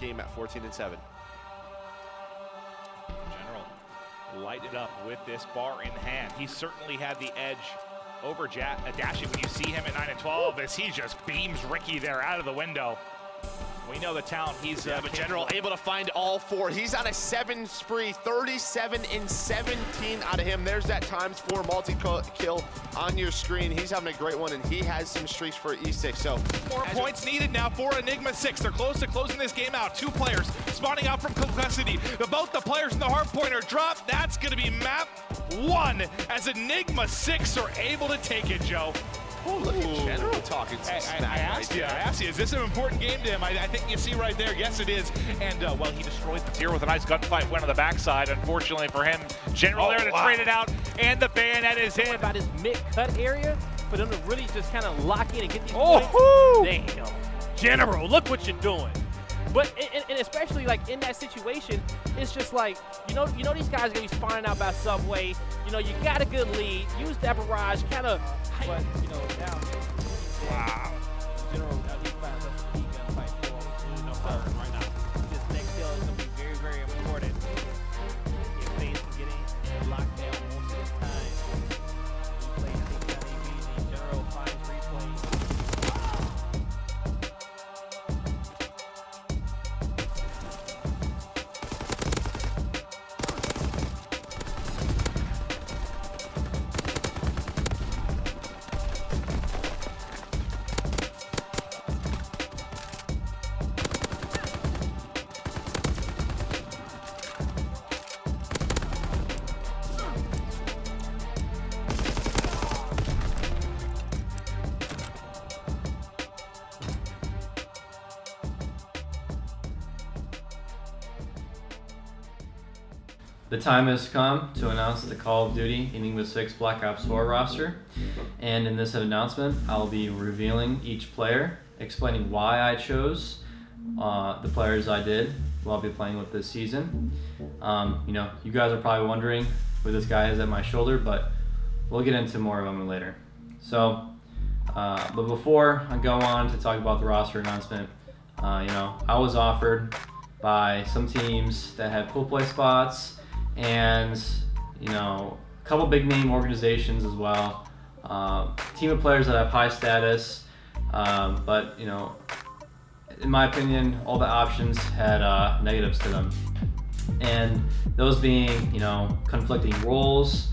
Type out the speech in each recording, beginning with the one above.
team at 14-7. General lighted up with this bar in hand. He certainly had the edge over Dashi when you see him at 9-12 as he just beams Ricky there out of the window. We know the talent he's but General able to find all four. He's on a 7 spree, 37 and 17 out of him. There's that ×4 multi-kill on your screen. He's having a great one, and he has some streaks for E6. So 4 points needed now for Enigma6. They're close to closing this game out. 2 players spawning out from custody. Both the players in the hard point are dropped. That's going to be map 1 as Enigma6 are able to take it, Joe. Oh, look at General talking some smack. I asked you, is this an important game to him? I think you see right there, yes it is. And, well, he destroyed the tier with a nice gunfight, went on the backside. Unfortunately for him, General there to trade it out, and the bayonet is in. About his mid-cut area, for them to really just kind of lock in and get these points. Damn. General, look what you're doing. But, and especially, like, in that situation, it's just like, you know these guys are going to be spawning out by subway. You know, you got a good lead. Use that barrage, kind of, but, you know, now. Wow. General, he finds us a key gunfight for right now. This next kill is going to be very, very important. If FaZe can get in locked down most of the time, he plays things that easy. General finds replay. The time has come to announce the Call of Duty Enigma6 Black Ops 4 roster, and in this announcement I'll be revealing each player, explaining why I chose the players I did who I'll be playing with this season. You know, you guys are probably wondering who this guy is at my shoulder, but we'll get into more of them later. So, but before I go on to talk about the roster announcement, you know, I was offered by some teams that had pool play spots, and you know, a couple big name organizations as well, team of players that have high status, but you know, in my opinion, all the options had negatives to them, and those being, you know, conflicting roles,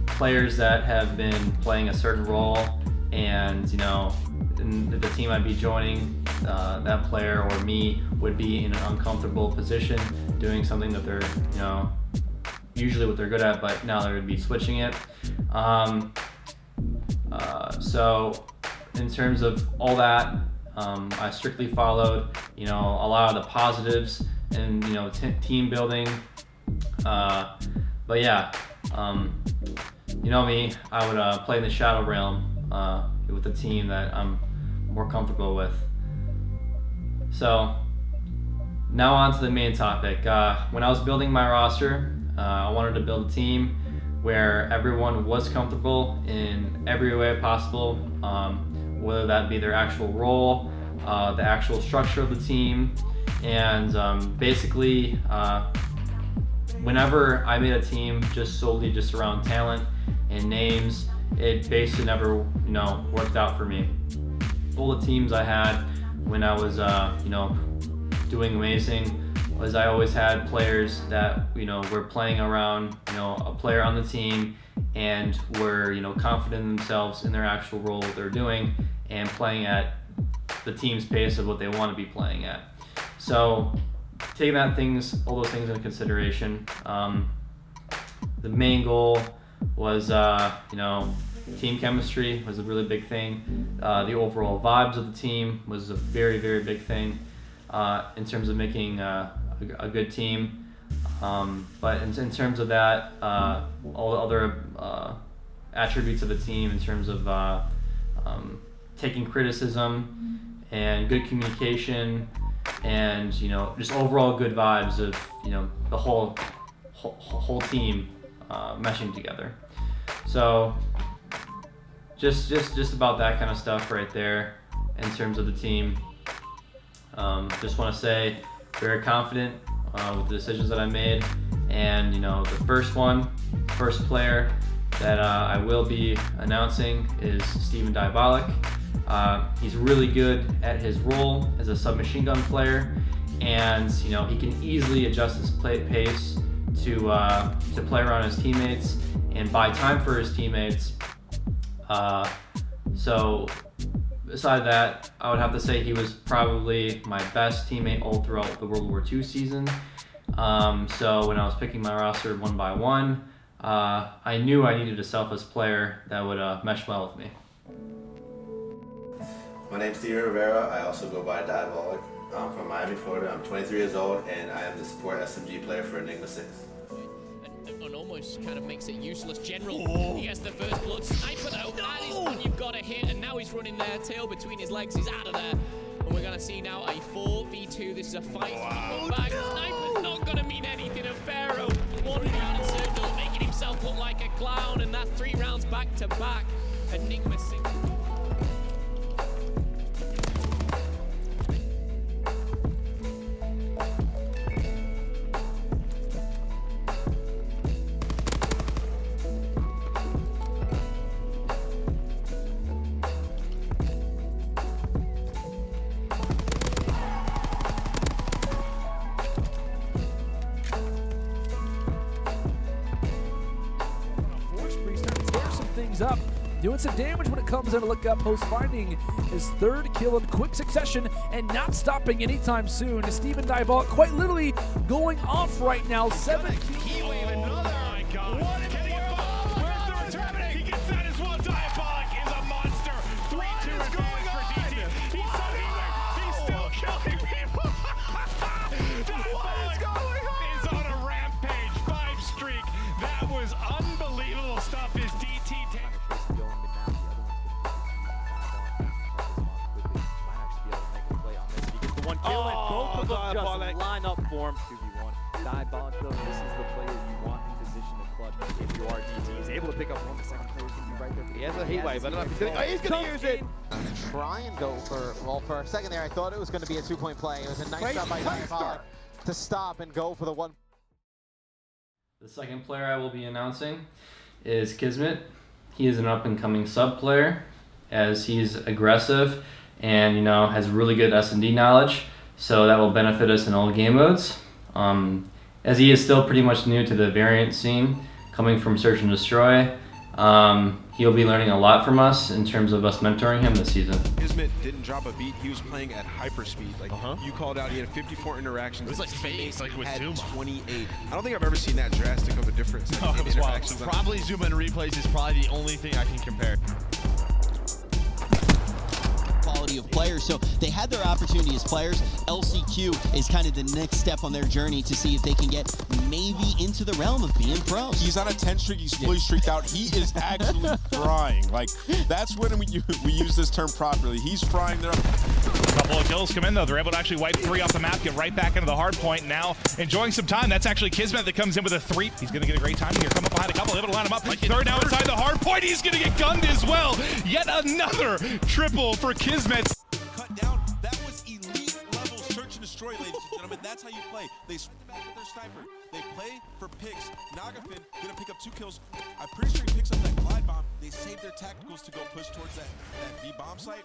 players that have been playing a certain role, and you know, in the team I'd be joining, that player or me would be in an uncomfortable position doing something that they're, you know, usually what they're good at, but now they would be switching it. So in terms of all that, I strictly followed, you know, a lot of the positives and, you know, team building. But yeah, you know me, I would play in the Shadow Realm with a team that I'm more comfortable with. So now on to the main topic. When I was building my roster, I wanted to build a team where everyone was comfortable in every way possible, whether that be their actual role, the actual structure of the team, and basically whenever I made a team just solely just around talent and names, it basically never, you know, worked out for me. All the teams I had when I was, you know, doing amazing was I always had players that, you know, were playing around, you know, a player on the team and were, you know, confident in themselves in their actual role, what they're doing, and playing at the team's pace of what they want to be playing at. So taking all those things into consideration, the main goal was, you know, team chemistry was a really big thing. The overall vibes of the team was a very, very big thing in terms of making a good team. But in terms of that, all the other attributes of the team in terms of taking criticism and good communication and, you know, just overall good vibes of, you know, the whole team meshing together. So just about that kind of stuff right there in terms of the team. Just want to say, very confident with the decisions that I made. And the first player that I will be announcing is Diabolic. He's really good at his role as a submachine gun player, and he can easily adjust his pace to play around his teammates and buy time for his teammates. So beside that, I would have to say he was probably my best teammate all throughout the World War II season. So when I was picking my roster one by one, I knew I needed a selfless player that would mesh well with me. My name's Theo Rivera. I also go by Diabolic. I'm from Miami, Florida. I'm 23 years old, and I am the support SMG player for Enigma6. And almost kind of makes it useless. General, he gets the first blood. Sniper though, that is one you've got to hit, and now he's running there, tail between his legs, he's out of there. And we're gonna see now a 4v2. This is a fight. Back. Sniper's not gonna mean anything of Pharaoh. Wandering around in circles, making himself look like a clown, and that's 3 rounds back to back. Enigma6. Things up, doing some damage when it comes in to look up post, finding his 3rd kill in quick succession and not stopping anytime soon. Diabolic quite literally going off right now. 7 Oh my God. What in the world? Where's the return? He gets that as well. Diabolic is a monster. 3-2 advantage for DT. He's so healing. He's still killing people. Diabolic is on a rampage. 5 streak. That was unbelievable stuff. His DT both of them just line up for him. 2v1. Diabolic, though, this is the player you want in position to clutch if you are DT. He's able to pick up one. The second player's going to be right there. He has a heat wave. I don't know. He's going to use it. Try and go for, well, for a second there, I thought it was going to be a 2-point play. It was a nice job by Diabolic to stop and go for the 1. The second player I will be announcing is Kismet. He is an up-and-coming sub player, as he's aggressive and has really good S&D knowledge. So that will benefit us in all game modes. As he is still pretty much new to the variant scene, coming from Search and Destroy, he'll be learning a lot from us in terms of us mentoring him this season. Kismet didn't drop a beat. He was playing at hyperspeed. Like you called out, he had 54 interactions. It was like phase, like with Zuma. 28. I don't think I've ever seen that drastic of a difference. No, it was wild. Probably Zuma and replays is probably the only thing I can compare. Of players, so they had their opportunity as players. LCQ is kind of the next step on their journey to see if they can get maybe into the realm of being pros. He's on a 10 streak, he's fully streaked out. He is actually frying. Like, that's when we use this term properly. He's frying there. A couple of kills come in though. They're able to actually wipe 3 off the map, get right back into the hard point. Now enjoying some time. That's actually Kismet that comes in with a 3. He's going to get a great time here. Come up behind a couple, able to line him up. 3rd now inside the hard point. He's going to get gunned as well. Yet another triple for Kismet. Cut down. That was elite level search and destroy, ladies and gentlemen. That's how you play. They swing back with their sniper. They play for picks. Nagafin gonna pick up 2 kills. I'm pretty sure he picks up that glide bomb. They save their tacticals to go push towards that V-bomb site.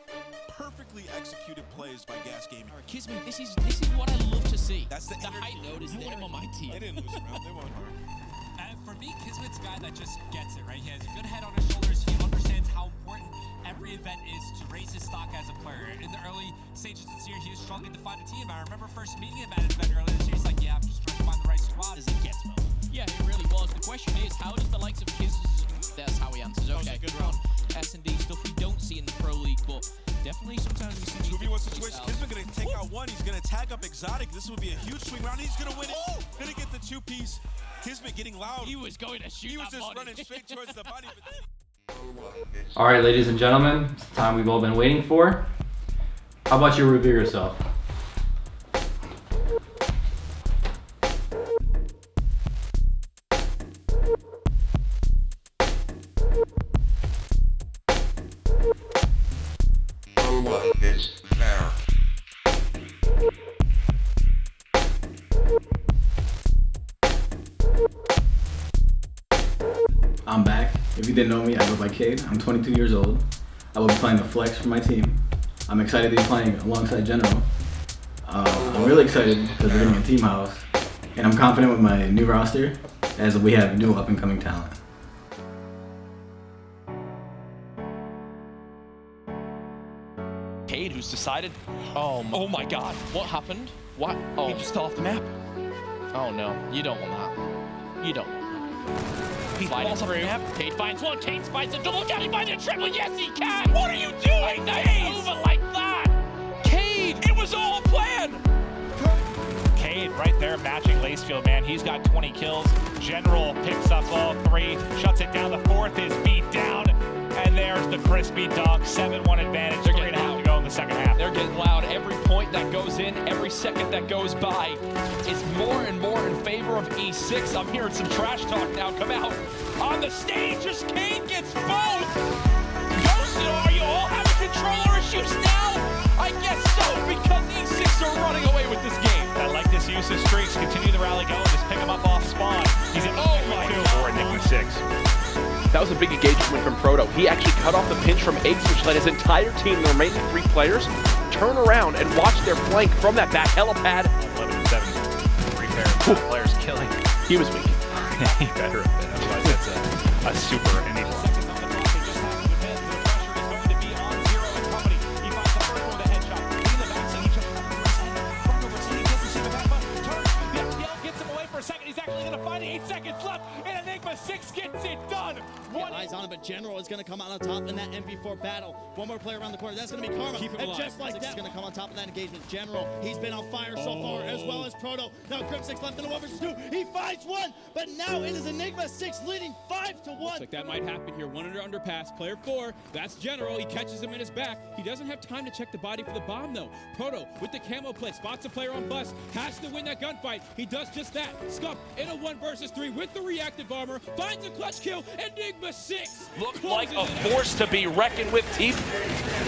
Perfectly executed plays by Gas Gaming. Kismet, this is what I love to see. That's the high note is there on my team. They didn't lose around. They won hard. For me, Kismet's a guy that just gets it, right? He has a good head on his shoulders. He understands how important every event is to raise his stock as a player. In the early stages this year, he was struggling to find a team. I remember first meeting him at an event earlier this year. He's like, yeah, I'm just trying to find the right squad. As it gets well. Yeah, it really was. The question is, how does the likes of Kiz... That's how he answers. Okay, good run. S&D stuff we don't see in the Pro League, but definitely sometimes we see... 2v1 situation. Kismet gonna take out 1. He's gonna tag up Exotic. This will be a huge swing round. He's gonna win it. Gonna get the 2-piece. Kismet getting loud. He was going to shoot. He was just running straight towards the body. All right, ladies and gentlemen, it's the time we've all been waiting for. How about you reveal yourself? Is there. If you didn't know me, I go by Cade. I'm 22 years old. I will be playing the flex for my team. I'm excited to be playing alongside General. I'm really excited because we're getting a team house, and I'm confident with my new roster as we have new up-and-coming talent. Cade, who's decided. Oh my God! What happened? What? Oh, he just fell off the map. Oh no! You don't want that. You don't. He's falls off the map. Cade finds one. Cade finds a double. Can he find a triple? Yes, he can. What are you doing? Over like that. Cade! It was all planned. Cade right there matching Lacefield, man. He's got 20 kills. General picks up all 3, shuts it down. The 4th is beat down. And there's the crispy dunk. 7-1 advantage. They're getting out to go in the second half. They're getting loud. Every point that goes in, every second that goes by is more and more in favor of E6. I'm hearing some trash talk now come out on the stage as Cade gets both. Ghosted, are you all having controller issues now? I guess so, because E6 are running away with this game. I like this use of streaks. Continue the rally going. Just pick him up off spawn. He's in for Enigma6. That was a big engagement from Proto. He actually cut off the pinch from Ace, which let his entire team, the remaining 3 players, turn around and watch their flank from that back helipad. 11-7. 3 pair of players killing. He was weak. He better have been. Otherwise, that's a super Enigma. He's actually going to find it. 8 seconds left, and Enigma6 gets it done. Eyes on it, but General is going to come out on top in that MV4 battle. One more player around the corner. That's going to be Karma. Keep him and alive. just like that, he's going to come on top of that engagement. General, he's been on fire so far, as well as Proto. Now Cryptic left in a 1 versus 2. He finds one, but now it is Enigma6 leading 5-1. Looks like that might happen here. 1 under underpass. Player 4. That's General. He catches him in his back. He doesn't have time to check the body for the bomb, though. Proto with the camo play. Spots a player on bus. Has to win that gunfight. He does just that. Scump in a 1 versus 3 with the reactive armor. Finds a clutch kill. Enigma6 Look like a force to be reckoned with, Teep.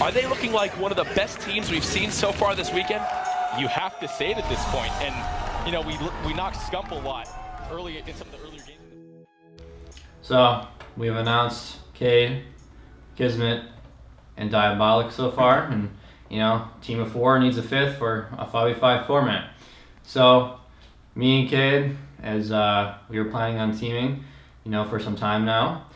Are they looking like one of the best teams we've seen so far this weekend? You have to say it at this point. And, you know, we knocked Scump a lot early in some of the earlier games. So, we've announced Cade, Kismet, and Diabolic so far. And, you know, team of 4 needs a 5th for a 5v5 format. So, me and Cade, as we were planning on teaming, you know, for some time now,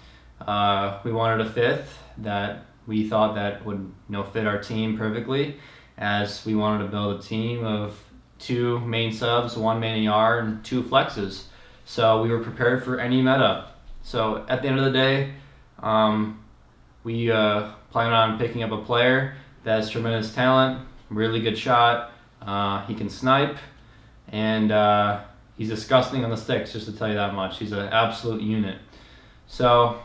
we wanted a 5th that we thought that would, you know, fit our team perfectly, as we wanted to build a team of 2 main subs, 1 main AR, and 2 flexes. So we were prepared for any meta. So at the end of the day, we plan on picking up a player that has tremendous talent, really good shot, he can snipe, and he's disgusting on the sticks, just to tell you that much. He's an absolute unit. So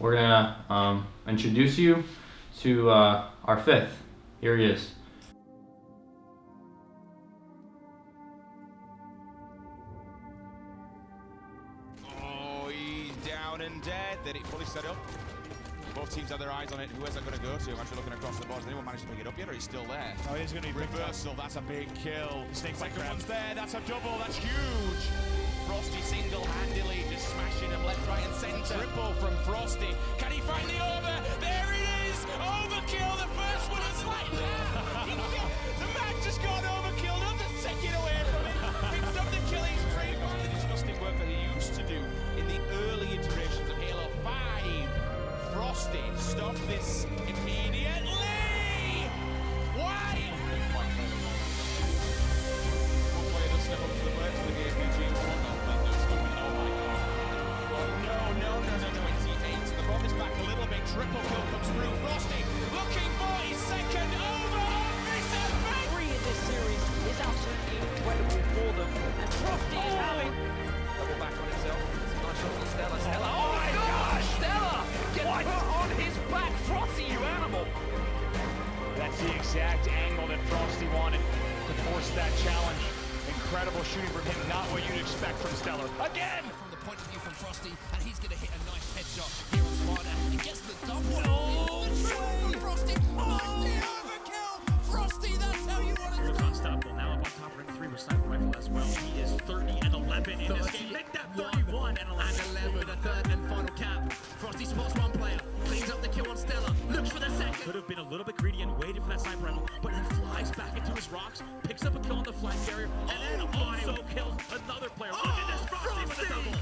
we're gonna introduce you to our 5th. Here he is. Oh, he's down and dead. Then it fully set up. Both teams have their eyes on it. Who is that going to go to? I'm actually looking across the board. Has anyone managed to pick it up yet, or he's still there? Oh, he's going to be reversal. That's a big kill. Snake Second one's there. That's a double. That's huge. Frosty single-handedly just smashing him left, right, and centre. Triple from Frosty. Can he find the over? There it is. Overkill. The first one is like that. The man just got overkill. Not to take it away from him. Picks up the killing streak. The disgusting work that he used to do in the early iterations of Halo 5. Frosty, stop this immediately! Why? One player does step up to the plate for the game, BG. No, 28. The bomb is back a little bit. Triple kill comes through. Frosty looking for his second over. Three in this series is absolutely incredible for them. And Frosty is having double back on himself. It's a nice shot from Stella. Stella. Oh my gosh! Stella gets put on his back. Frosty, you animal! That's the exact angle that Frosty wanted to force that challenge. Incredible shooting from him, not what you'd expect from Stellar. Again! From the point of view from Frosty, and he's going to hit a nice headshot here on Spider. He gets the double. Oh, the triple from Frosty. Oh, the overkill! Frosty, that's how you want it. Unstoppable now up on top, ring 3 with sniper rifle as well. He is 30 and 11 in this game. Make that 31 and 11. A third and final cap. Frosty spots have been a little bit greedy and waited for that sniper rifle, but he flies back into his rocks, picks up a kill on the flank carrier, and then also kills another player. Look at this, Frosty with a double.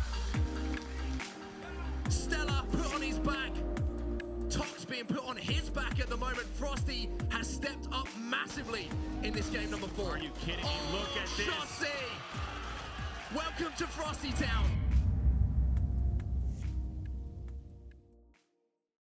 Stella put on his back. Tox being put on his back at the moment. Frosty has stepped up massively in this game number 4. Are you kidding me? Look at this. Shotzi! Welcome to Frosty Town.